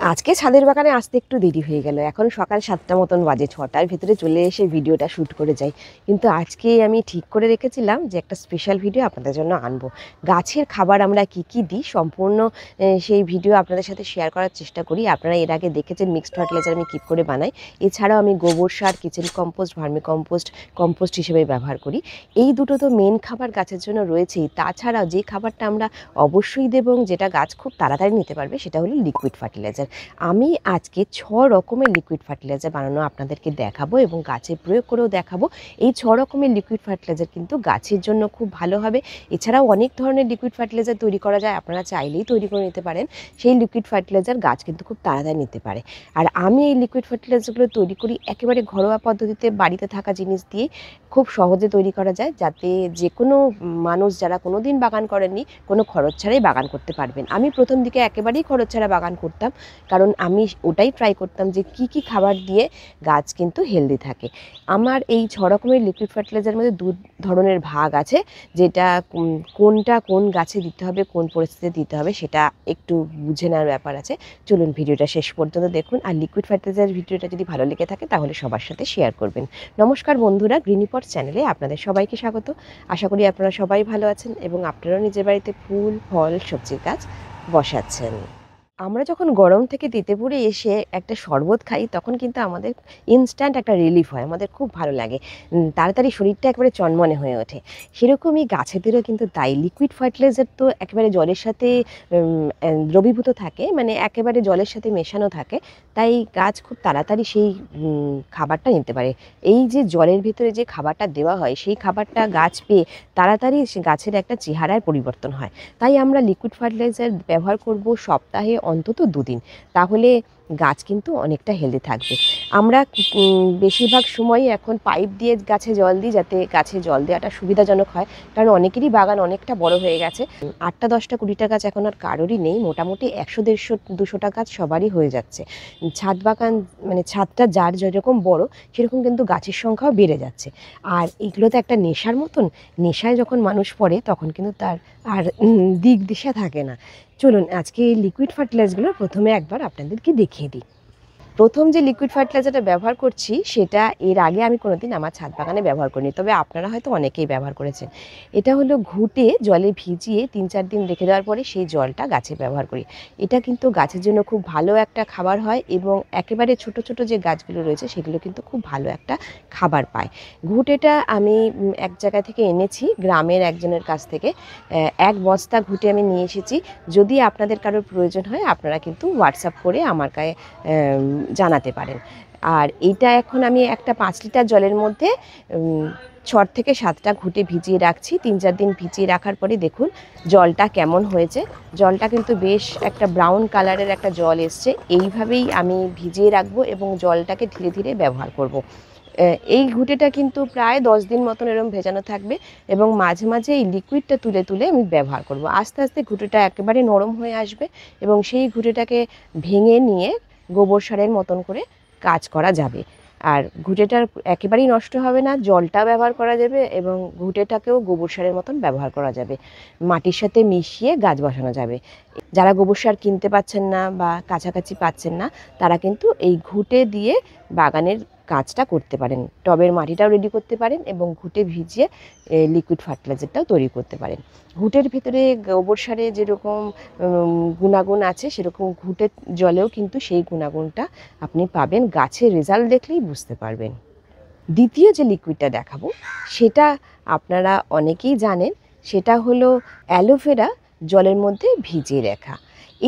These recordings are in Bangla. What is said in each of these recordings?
আজকে ছাদের বাগানে আসতে একটু দেরি হয়ে গেল। এখন সকাল 7টা মতন বাজে, 6টার ভিতরে চলে এসে ভিডিওটা শ্যুট করে যাই। কিন্তু আজকে আমি ঠিক করে রেখেছিলাম যে একটা স্পেশাল ভিডিও আপনাদের জন্য আনবো। গাছের খাবার আমরা কি কি দিই সম্পূর্ণ সেই ভিডিও আপনাদের সাথে শেয়ার করার চেষ্টা করি। আপনারা এর আগে দেখেছেন মিক্সড ফার্টিলাইজার আমি কী করে বানাই। এছাড়াও আমি গোবর সার, কিচেন কম্পোস্ট, ভার্মি কম্পোস্ট হিসেবে ব্যবহার করি। এই দুটো তো মেন খাবার গাছের জন্য রয়েছেই। তাছাড়াও যে খাবারটা আমরা অবশ্যই দেব এবং যেটা গাছ খুব তাড়াতাড়ি নিতে পারবে সেটা হলো লিকুইড ফার্টিলাইজার। আমি আজকে 6 রকমের লিকুইড ফার্টিলাইজার বানানো আপনাদেরকে দেখাবো এবং গাছে প্রয়োগ করেও দেখাবো। এই 6 রকমের লিকুইড ফার্টিলাইজার কিন্তু গাছের জন্য খুব ভালো হবে। এছাড়াও অনেক ধরনের লিকুইড ফার্টিলাইজার তৈরি করা যায়, আপনারা চাইলেই তৈরি করে নিতে পারেন। সেই লিকুইড ফার্টিলাইজার গাছ কিন্তু খুব তাড়াতাড়ি নিতে পারে। আর আমি এই লিকুইড ফার্টিলাইজারগুলো তৈরি করি একেবারে ঘরোয়া পদ্ধতিতে, বাড়িতে থাকা জিনিস দিয়ে খুব সহজে তৈরি করা যায়, যাতে যে কোনো মানুষ যারা কোনো দিন বাগান করেননি কোনো খরচ ছাড়াই বাগান করতে পারবেন। আমি প্রথম দিকে একেবারেই খরচ ছাড়া বাগান করতাম, কারণ আমি ওটাই ট্রাই করতাম যে কি কি খাবার দিয়ে গাছ কিন্তু হেলদি থাকে। আমার এই 6 রকমের লিকুইড ফার্টিলাইজারের মধ্যে 2 ধরনের ভাগ আছে, যেটা কোনটা কোন গাছে দিতে হবে, কোন পরিস্থিতিতে দিতে হবে সেটা একটু বুঝে নেওয়ার ব্যাপার আছে। চলুন ভিডিওটা শেষ পর্যন্ত দেখুন। আর লিকুইড ফার্টিলাইজার ভিডিওটা যদি ভালো লেগে থাকে তাহলে সবার সাথে শেয়ার করবেন। নমস্কার বন্ধুরা, গ্রিনিপট চ্যানেলে আপনাদের সবাইকে স্বাগত। আশা করি আপনারা সবাই ভালো আছেন এবং আপনারাও নিজের বাড়িতে ফুল, ফল, সবজির গাছ বসাচ্ছেন। আমরা যখন গরম থেকে তেতেপুরে এসে একটা শরবত খাই তখন কিন্তু আমাদের ইনস্ট্যান্ট একটা রিলিফ হয়, আমাদের খুব ভালো লাগে, তাড়াতাড়ি শরীরটা একেবারে চনমনে হয়ে ওঠে। সেরকমই গাছেদেরও কিন্তু তাই। লিকুইড ফার্টিলাইজার তো একেবারে জলের সাথে দ্রবীভূত থাকে, মানে একেবারে জলের সাথে মেশানো থাকে, তাই গাছ খুব তাড়াতাড়ি সেই খাবারটা নিতে পারে। এই যে জলের ভিতরে যে খাবারটা দেওয়া হয় সেই খাবারটা গাছ পেয়ে তাড়াতাড়ি গাছের একটা চেহারার পরিবর্তন হয়। তাই আমরা লিকুইড ফার্টিলাইজার ব্যবহার করব সপ্তাহে অন্তত 2 দিন, তাহলে গাছ কিন্তু অনেকটা হেলদি থাকবে। আমরা বেশিরভাগ সময়ই এখন পাইপ দিয়ে গাছে জল দিই, যাতে গাছে জল দেওয়াটা সুবিধাজনক হয়, কারণ অনেকেরই বাগান অনেকটা বড় হয়ে গেছে। 8টা 10টা 20টা গাছ এখন আর কারোরই নেই, মোটামুটি 100 150 200টা গাছ সবারই হয়ে যাচ্ছে। ছাদ বাগান মানে ছাদটা যার যেরকম বড় সেরকম কিন্তু গাছের সংখ্যাও বেড়ে যাচ্ছে। আর এগুলো তো একটা নেশার মতন, নেশায় যখন মানুষ পড়ে তখন কিন্তু তার আর দিক দিশা থাকে না। চলুন আজকে লিকুইড ফার্টিলাইজারগুলো প্রথমে একবার আপনাদেরকে দেখিয়ে দিই। প্রথম যে লিকুইড ফার্টিলাইজারটা ব্যবহার করছি সেটা এর আগে আমি কোনোদিন আমার ছাদ বাগানে ব্যবহার করিনি, তবে আপনারা হয়তো অনেকেই ব্যবহার করেছেন। এটা হলো ঘুঁটে জলে ভিজিয়ে 3-4 দিন রেখে দেওয়ার পরে সেই জলটা গাছে ব্যবহার করি। এটা কিন্তু গাছের জন্য খুব ভালো একটা খাবার হয় এবং একেবারে ছোট ছোট যে গাছগুলো রয়েছে সেগুলো কিন্তু খুব ভালো একটা খাবার পায়। ঘুঁটেটা আমি এক জায়গা থেকে এনেছি, গ্রামের একজনের কাছ থেকে 1 বস্তা ঘুঁটে আমি নিয়ে এসেছি। যদি আপনাদের কারোর প্রয়োজন হয় আপনারা কিন্তু হোয়াটসঅ্যাপ করে আমার কাছে জানাতে পারেন। আর এইটা এখন আমি একটা 5 লিটার জলের মধ্যে 6 থেকে 7টা ঘুঁটে ভিজিয়ে রাখছি। 3-4 দিন ভিজিয়ে রাখার পরে দেখুন জলটা কেমন হয়েছে। জলটা কিন্তু বেশ একটা ব্রাউন কালারের একটা জল এসছে। এইভাবেই আমি ভিজিয়ে রাখবো এবং জলটাকে ধীরে ধীরে ব্যবহার করব। এই ঘুঁটেটা কিন্তু প্রায় 10 দিন মতন এরকম ভেজানো থাকবে এবং মাঝে মাঝে এই লিকুইডটা তুলে তুলে আমি ব্যবহার করব। আস্তে আস্তে ঘুঁটেটা একেবারে নরম হয়ে আসবে এবং সেই ঘুঁটেটাকে ভেঙে নিয়ে গোবর সারের মতন করে কাজ করা যাবে। আর ঘুঁটেটার একেবারেই নষ্ট হবে না, জলটা ব্যবহার করা যাবে এবং ঘুঁটেটাকেও গোবর সারের মতন ব্যবহার করা যাবে, মাটির সাথে মিশিয়ে গাছ বসানো যাবে। যারা গোবর সার কিনতে পাচ্ছেন না বা কাছাকাছি পাচ্ছেন না তারা কিন্তু এই ঘুঁটে দিয়ে বাগানের কাজটা করতে পারেন, টবের মাটিটাও রেডি করতে পারেন এবং ঘুঁটে ভিজিয়ে লিকুইড ফার্টিলাইজারটাও তৈরি করতে পারেন। ঘুঁটের ভিতরে গোবর সারে যেরকম গুণাগুণ আছে সেরকম ঘুঁটের জলেও কিন্তু সেই গুণাগুণটা আপনি পাবেন, গাছের রেজাল্ট দেখলেই বুঝতে পারবেন। দ্বিতীয় যে লিকুইডটা দেখাবো সেটা আপনারা অনেকেই জানেন, সেটা হলো অ্যালোভেরা জলের মধ্যে ভিজিয়ে রাখা।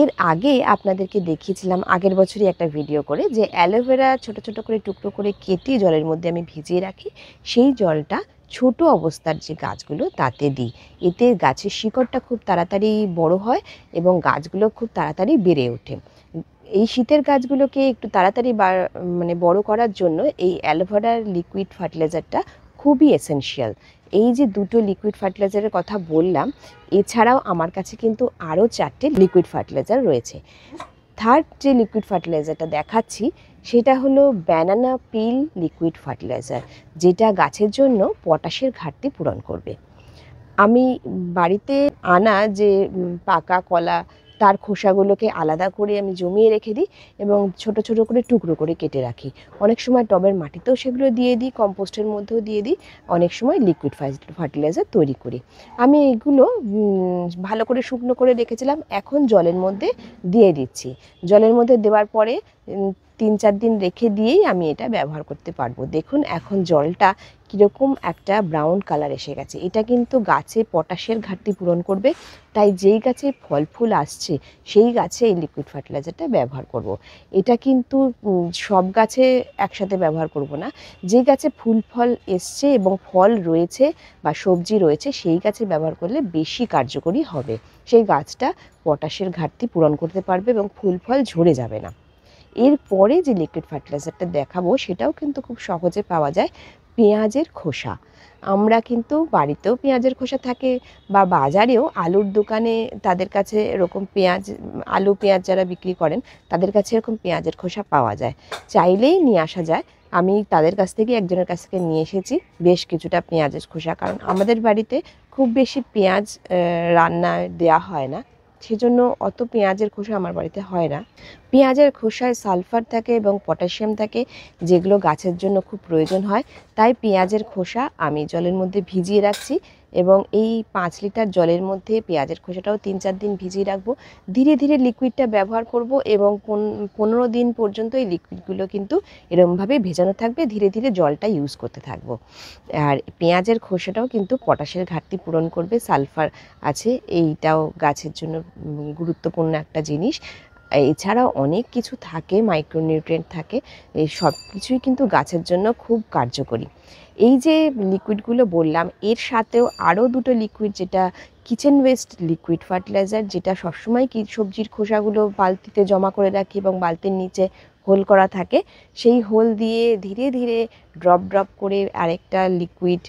এর আগে আপনাদেরকে দেখিয়েছিলাম আগের বছরই একটা ভিডিও করে, যে অ্যালোভেরা ছোট ছোট করে টুকরো করে কেটে জলের মধ্যে আমি ভিজিয়ে রাখি, সেই জলটা ছোট অবস্থার যে গাছগুলো তাতে দিই। এতে গাছের শিকড়টা খুব তাড়াতাড়ি বড় হয় এবং গাছগুলো খুব তাড়াতাড়ি বেড়ে ওঠে। এই শীতের গাছগুলোকে একটু তাড়াতাড়ি মানে বড় করার জন্য এই অ্যালোভেরার লিকুইড ফার্টিলাইজারটা খুবই এসেনশিয়াল। এই যে দুটো লিকুইড ফার্টিলাইজারের কথা বললাম, এছাড়াও আমার কাছে কিন্তু আরও 4টে লিকুইড ফার্টিলাইজার রয়েছে। থার্ড যে লিকুইড ফার্টিলাইজারটা দেখাচ্ছি সেটা হলো ব্যানানা পিল লিকুইড ফার্টিলাইজার, যেটা গাছের জন্য পটাশের ঘাটতি পূরণ করবে। আমি বাড়িতে আনা যে পাকা কলা তার খোসাগুলোকে আলাদা করে আমি জমিয়ে রেখে দিই এবং ছোট ছোট করে টুকরো করে কেটে রাখি। অনেক সময় টবের মাটিতেও সেগুলো দিয়ে দিই, কম্পোস্টের মধ্যেও দিয়ে দিই, অনেক সময় লিকুইড ফার্টিলাইজার তৈরি করি। আমি এগুলো ভালো করে শুকনো করে রেখেছিলাম, এখন জলের মধ্যে দিয়ে দিচ্ছি। জলের মধ্যে দেওয়ার পরে 3-4 দিন রেখে দিয়েই আমি এটা ব্যবহার করতে পারবো। দেখুন এখন জলটা কীরকম একটা ব্রাউন কালার এসে গেছে। এটা কিন্তু গাছে পটাশের ঘাটতি পূরণ করবে, তাই যেই গাছে ফল ফুল আসছে সেই গাছে এই লিকুইড ফার্টিলাইজারটা ব্যবহার করব। এটা কিন্তু সব গাছে একসাথে ব্যবহার করব না, যে গাছে ফুল ফল এসছে এবং ফল রয়েছে বা সবজি রয়েছে সেই গাছে ব্যবহার করলে বেশি কার্যকরী হবে। সেই গাছটা পটাশের ঘাটতি পূরণ করতে পারবে এবং ফুল ফল ঝরে যাবে না। এরপরে যে লিকুইড ফার্টিলাইজারটা দেখাবো সেটাও কিন্তু খুব সহজে পাওয়া যায়, পেঁয়াজের খোসা। আমরা কিন্তু বাড়িতেও পেঁয়াজের খোসা থাকে বা বাজারেও আলুর দোকানে তাদের কাছে এরকম আলু পেঁয়াজ যারা বিক্রি করেন তাদের কাছে এরকম পেঁয়াজের খোসা পাওয়া যায়, চাইলেই নিয়ে আসা যায়। আমি তাদের কাছ থেকে একজনের কাছ থেকে নিয়ে এসেছি বেশ কিছুটা পেঁয়াজের খোসা, কারণ আমাদের বাড়িতে খুব বেশি পেঁয়াজ রান্নায় দেওয়া হয় না, সেজন্য অত পেঁয়াজের খোসা আমার বাড়িতে হয় না। পেঁয়াজের খোসায় সালফার থাকে এবং পটাশিয়াম থাকে, যেগুলো গাছের জন্য খুব প্রয়োজন হয়। তাই পেঁয়াজের খোসা আমি জলের মধ্যে ভিজিয়ে রাখছি এবং এই 5 লিটার জলের মধ্যে পেঁয়াজের খোসাটাও 3-4 দিন ভিজিয়ে রাখবো। ধীরে ধীরে লিকুইডটা ব্যবহার করব এবং 15 দিন পর্যন্ত এই লিকুইডগুলো কিন্তু এরমভাবে ভেজানো থাকবে, ধীরে ধীরে জলটা ইউজ করতে থাকবো। আর পেঁয়াজের খোসাটাও কিন্তু পটাশের ঘাটতি পূরণ করবে, সালফার আছে, এইটাও গাছের জন্য গুরুত্বপূর্ণ একটা জিনিস। এছাড়াও অনেক কিছু থাকে, মাইক্রোনিউট্রিয়েন্ট থাকে, এই সব কিছুই কিন্তু গাছের জন্য খুব কার্যকরী। এই যে লিকুইডগুলো বললাম, এর সাথেও আরও দুটো লিকুইড, যেটা কিচেন ওয়েস্ট লিকুইড ফার্টিলাইজার, যেটা সবসময় সবজির খোসাগুলো বালতিতে জমা করে রাখি এবং বালতির নিচে হোল করা থাকে, সেই হোল দিয়ে ধীরে ধীরে ড্রপ ড্রপ করে আরেকটা লিকুইড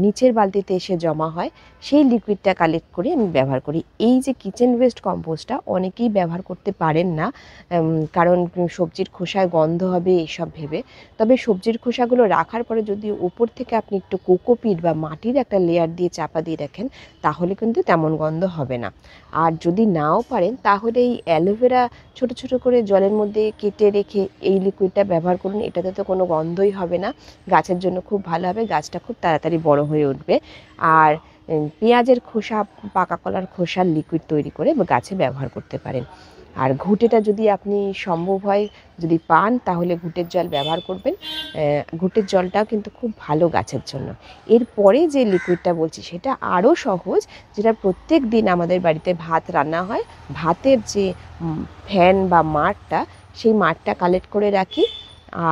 নিচের বালতিতে এসে জমা হয়, সেই লিকুইডটা কালেক্ট করে আমি ব্যবহার করি। এই যে কিচেন ওয়েস্ট কম্পোস্টটা অনেকেই ব্যবহার করতে পারেন না, কারণ সবজির খোসায় গন্ধ হবে এইসব ভেবে। তবে সবজির খোসাগুলো রাখার পরে যদি উপর থেকে আপনি একটু কোকোপিট বা মাটির একটা লেয়ার দিয়ে চাপা দিয়ে রাখেন, তাহলে কিন্তু তেমন গন্ধ হবে না। আর যদি নাও পারেন তাহলে এই অ্যালোভেরা ছোট ছোট করে জলের মধ্যে কেটে রেখে এই লিকুইডটা ব্যবহার করুন, এটাতে তো কোনো গন্ধই হবে না, গাছের জন্য খুব ভালো হবে, গাছটা খুব তাড়াতাড়ি বড় হয়ে উঠবে। আর পেঁয়াজের খোসা, পাকা কলার খোসার লিকুইড তৈরি করে গাছে ব্যবহার করতে পারেন। আর ঘুঁটেটা যদি আপনি সম্ভব হয় যদি পান তাহলে ঘুঁটের জল ব্যবহার করবেন, ঘুঁটের জলটাও কিন্তু খুব ভালো গাছের জন্য। এরপরে যে লিকুইডটা বলছি সেটা আরও সহজ, যেটা প্রত্যেক দিন আমাদের বাড়িতে ভাত রান্না হয়, ভাতের যে ফ্যান বা মাড়টা, সেই মাড়টা কালেক্ট করে রাখি,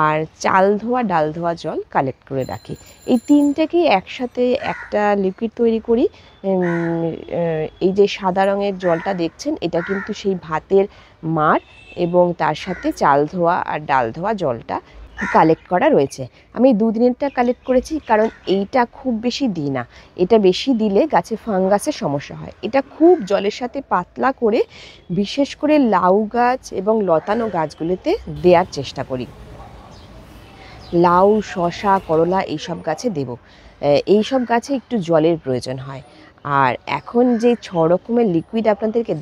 আর চাল ধোয়া ডাল ধোয়া জল কালেক্ট করে রাখি। এই তিনটেকেই একসাথে একটা লিকুইড তৈরি করি। এই যে সাদা রঙের জলটা দেখছেন, এটা কিন্তু সেই ভাতের মাড় এবং তার সাথে চাল ধোয়া আর ডাল ধোয়া জলটা কালেক্ট করা রয়েছে। আমি 2 দিনেরটা কালেক্ট করেছি, কারণ এইটা খুব বেশি দিই না, এটা বেশি দিলে গাছে ফাঙ্গাসের সমস্যা হয়। এটা খুব জলের সাথে পাতলা করে বিশেষ করে লাউ গাছ এবং লতানো গাছগুলোতে দেওয়ার চেষ্টা করি। লাউ, শসা, করলা এইসব গাছে দেব, এইসব গাছে একটু জলের প্রয়োজন হয়। আর এখন যে 6 রকমের লিকুইড আপনাদেরকে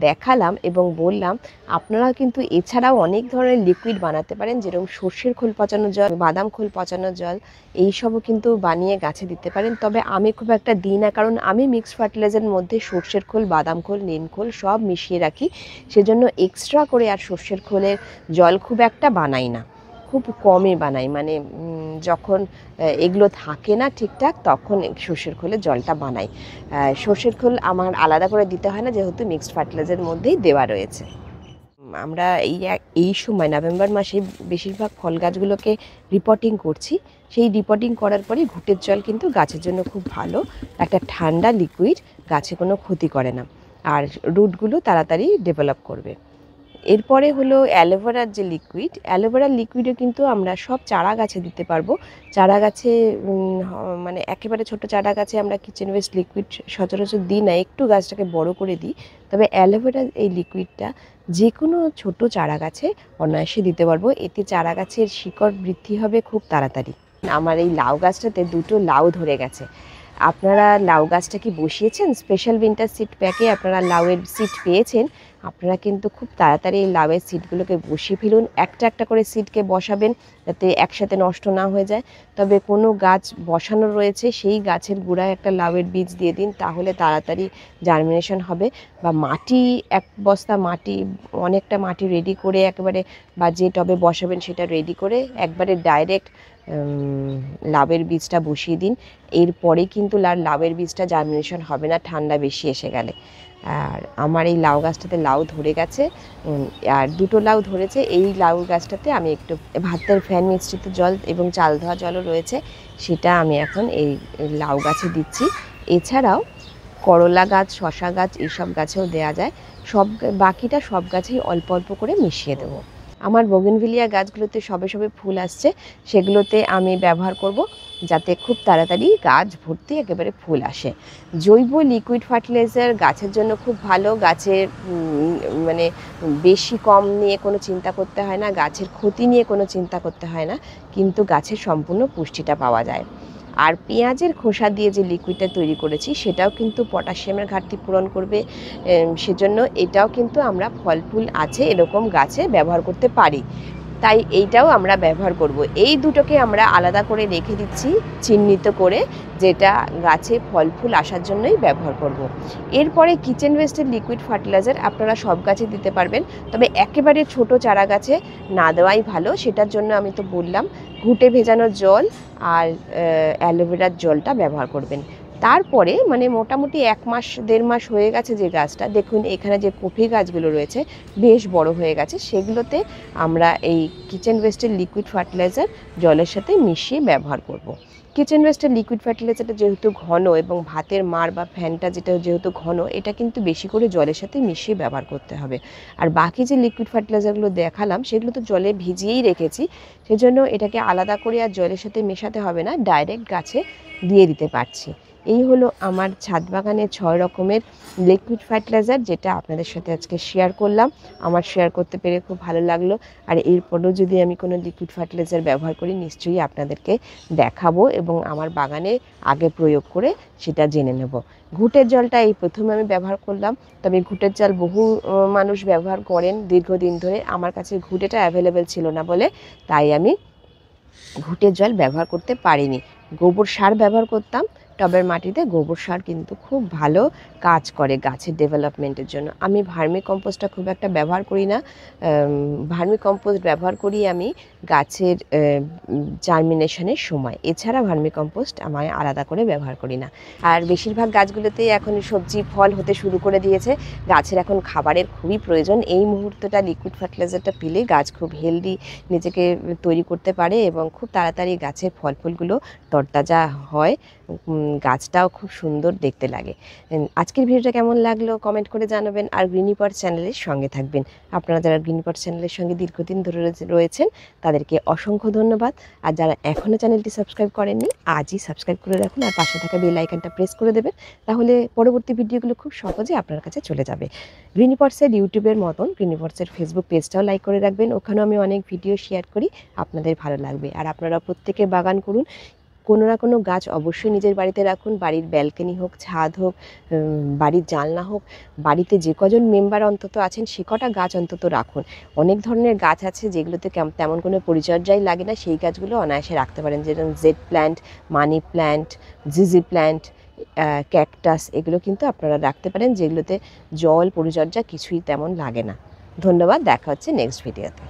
দেখালাম এবং বললাম, আপনারা কিন্তু এছাড়াও অনেক ধরনের লিকুইড বানাতে পারেন, যেরকম সর্ষের খোল পচানো জল, বাদাম খোল পচানো জল, এইসবও কিন্তু বানিয়ে গাছে দিতে পারেন। তবে আমি খুব একটা দিই না, কারণ আমি মিক্সড ফার্টিলাইজারের মধ্যে সর্ষের খোল, বাদাম খোল, নিম খোল সব মিশিয়ে রাখি, সেজন্য এক্সট্রা করে আর সর্ষের খোলের জল খুব একটা বানাই না, খুব কমই বানাই। মানে যখন এগুলো থাকে না ঠিকঠাক তখন সর্ষের খোলের জলটা বানাই। সর্ষের খোল আমার আলাদা করে দিতে হয় না, যেহেতু মিক্সড ফার্টিলাইজারের মধ্যেই দেওয়া রয়েছে। আমরা এই সময় নভেম্বর মাসে বেশিরভাগ ফল গাছগুলোকে রিপোর্টিং করছি। সেই রিপোর্টিং করার পরে ঘুঁটের জল কিন্তু গাছের জন্য খুব ভালো একটা ঠান্ডা লিকুইড, গাছে কোনো ক্ষতি করে না আর রুটগুলো তাড়াতাড়ি ডেভেলপ করবে। এরপরে হলো অ্যালোভেরার যে লিকুইড, অ্যালোভেরার লিকুইডও কিন্তু আমরা সব চারা গাছে দিতে পারবো। চারা গাছে মানে একেবারে ছোট চারা গাছে আমরা কিচেন ওয়েস্ট লিকুইড সচরাচর দিই না, একটু গাছটাকে বড় করে দিই। তবে অ্যালোভেরার এই লিকুইডটা যে কোনো ছোট চারা গাছে অনায়াসে দিতে পারবো, এতে চারা গাছের শিকড় বৃদ্ধি হবে খুব তাড়াতাড়ি। আমার এই লাউ গাছটাতে 2টো লাউ ধরে গেছে, আপনারা লাউ গাছটা কি বসিয়েছেন? স্পেশাল উইন্টার সিড প্যাকে আপনারা লাউয়ের সিড পেয়েছেন। আপনারা কিন্তু খুব তাড়াতাড়ি এই লাউয়ের সিডগুলোকে বসিয়ে ফেলুন। একটা একটা করে সিডকে বসাবেন যাতে একসাথে নষ্ট না হয়ে যায়। তবে কোনো গাছ বসানো রয়েছে সেই গাছের গোড়ায় একটা লাউয়ের বীজ দিয়ে দিন, তাহলে তাড়াতাড়ি জার্মিনেশন হবে। বা মাটি, এক বস্তা মাটি, অনেকটা মাটি রেডি করে একেবারে, বা যে টবে বসাবেন সেটা রেডি করে একবারে ডাইরেক্ট লাউয়ের বীজটা বসিয়ে দিন। এরপরে কিন্তু লাউয়ের বীজটা জার্মিনেশন হবে না ঠান্ডা বেশি এসে গেলে। আর আমার এই লাউ গাছটাতে লাউ ধরে গেছে, আর দুটো লাউ ধরেছে। এই লাউ গাছটাতে আমি একটু ভাতের ফ্যান মিশ্রিত জল এবং চাল ধোয়া জলও রয়েছে, সেটা আমি এখন এই লাউ গাছে দিচ্ছি। এছাড়াও করলা গাছ, শশা গাছ, এইসব গাছেও দেওয়া যায়। বাকিটা সব গাছেই অল্প অল্প করে মিশিয়ে দেবো। আমার বোগেনভিলিয়া গাছগুলোতে সবে সবে ফুল আসছে, সেগুলোতে আমি ব্যবহার করব যাতে খুব তাড়াতাড়ি গাছ ভর্তি একেবারে ফুল আসে। জৈব লিকুইড ফার্টিলাইজার গাছের জন্য খুব ভালো। গাছের মানে বেশি কম নিয়ে কোনো চিন্তা করতে হয় না, গাছের ক্ষতি নিয়ে কোনো চিন্তা করতে হয় না, কিন্তু গাছের সম্পূর্ণ পুষ্টিটা পাওয়া যায়। আর পেঁয়াজের খোসা দিয়ে যে লিকুইডটা তৈরি করেছি সেটাও কিন্তু পটাশিয়ামের ঘাটতি পূরণ করবে। সেজন্য এটাও কিন্তু আমরা ফল ফুল আছে এরকম গাছে ব্যবহার করতে পারি, তাই এইটাও আমরা ব্যবহার করব। এই দুটোকে আমরা আলাদা করে রেখে দিচ্ছি চিহ্নিত করে, যেটা গাছে ফল ফুল আসার জন্যই ব্যবহার করব। এরপরে কিচেন ওয়েস্টের লিকুইড ফার্টিলাইজার আপনারা সব গাছে দিতে পারবেন, তবে একেবারে ছোট চারা গাছে না দেওয়াই ভালো। সেটার জন্য আমি তো বললাম ঘুঁটে ভেজানো জল আর অ্যালোভেরার জলটা ব্যবহার করবেন। তারপরে মানে মোটামুটি 1 মাস 1.5 মাস হয়ে গেছে যে গাছটা, দেখুন এখানে যে কফি গাছগুলো রয়েছে বেশ বড় হয়ে গেছে, সেগুলোতে আমরা এই কিচেন ওয়েস্টের লিকুইড ফার্টিলাইজার জলের সাথে মিশিয়ে ব্যবহার করব। কিচেন ওয়েস্টের লিকুইড ফার্টিলাইজারটা যেহেতু ঘন এবং ভাতের মাড় বা ফ্যানটা যেটা যেহেতু ঘন, এটা কিন্তু বেশি করে জলের সাথে মিশিয়ে ব্যবহার করতে হবে। আর বাকি যে লিকুইড ফার্টিলাইজারগুলো দেখালাম সেগুলো তো জলে ভিজিয়েই রেখেছি, সেজন্য এটাকে আলাদা করে আর জলের সাথে মেশাতে হবে না, ডাইরেক্ট গাছে দিয়ে দিতে পারছি। এই হলো আমার ছাদ বাগানে 6 রকমের লিকুইড ফার্টিলাইজার, যেটা আপনাদের সাথে আজকে শেয়ার করলাম। আমার শেয়ার করতে পেরে খুব ভালো লাগলো। আর এরপরেও যদি আমি কোনো লিকুইড ফার্টিলাইজার ব্যবহার করি নিশ্চয়ই আপনাদেরকে দেখাবো এবং আমার বাগানে আগে প্রয়োগ করে সেটা জেনে নেব। ঘুঁটের জলটা এই প্রথমে আমি ব্যবহার করলাম, তবে ঘুঁটের জল বহু মানুষ ব্যবহার করেন দীর্ঘদিন ধরে। আমার কাছে ঘুঁটেটা অ্যাভেলেবেল ছিল না বলে তাই আমি ঘুঁটের জল ব্যবহার করতে পারিনি। গোবর সার ব্যবহার করতাম, টবের মাটিতে গোবর সার কিন্তু খুব ভালো কাজ করে গাছের ডেভেলপমেন্টের জন্য। আমি ভার্মি কম্পোস্টটা খুব একটা ব্যবহার করি না। ভার্মি কম্পোস্ট ব্যবহার করি আমি গাছের জার্মিনেশনের সময়, এছাড়া ভার্মি কম্পোস্ট আমি আলাদা করে ব্যবহার করি না। আর বেশিরভাগ গাছগুলোতেই এখন সবজি ফল হতে শুরু করে দিয়েছে, গাছের এখন খাবারের খুবই প্রয়োজন। এই মুহূর্তটা লিকুইড ফার্টিলাইজারটা পেলে গাছ খুব হেলদি নিজেকে তৈরি করতে পারে এবং খুব তাড়াতাড়ি গাছের ফল ফুলগুলো তরতাজা হয়, গাছটাও খুব সুন্দর দেখতে লাগে। আজকের ভিডিওটা কেমন লাগলো কমেন্ট করে জানাবেন, আর গ্রিনিপট চ্যানেলের সঙ্গে থাকবেন। আপনারা যারা গ্রিনিপট চ্যানেলের সঙ্গে দীর্ঘদিন ধরে রয়েছেন তাদেরকে অসংখ্য ধন্যবাদ। আর যারা এখনও চ্যানেলটি সাবস্ক্রাইব করেননি আজই সাবস্ক্রাইব করে রাখুন, আর পাশে থাকা বেল আইকনটা প্রেস করে দেবেন, তাহলে পরবর্তী ভিডিওগুলো খুব সহজে আপনার কাছে চলে যাবে। গ্রিনিপটসের ইউটিউবের মতন গ্রিনিপটসের ফেসবুক পেজটাও লাইক করে রাখবেন, ওখানেও আমি অনেক ভিডিও শেয়ার করি, আপনাদের ভালো লাগবে। আর আপনারা প্রত্যেকে বাগান করুন, কোনো না কোনো গাছ অবশ্যই নিজের বাড়িতে রাখুন, বাড়ির ব্যালকনি হোক, ছাদ হোক, বাড়ির জানলা হোক, বাড়িতে যে কজন মেম্বার অন্তত আছেন সে কটা গাছ অন্তত রাখুন। অনেক ধরনের গাছ আছে যেগুলোতে তেমন কোনো পরিচর্যাই লাগে না, সেই গাছগুলো অনায়াসে রাখতে পারেন, যেরকম জেড প্ল্যান্ট, মানি প্ল্যান্ট, জিজি প্ল্যান্ট, ক্যাকটাস, এগুলো কিন্তু আপনারা রাখতে পারেন যেগুলোতে জল পরিচর্যা কিছুই তেমন লাগে না। ধন্যবাদ, দেখা হচ্ছে নেক্সট ভিডিওতে।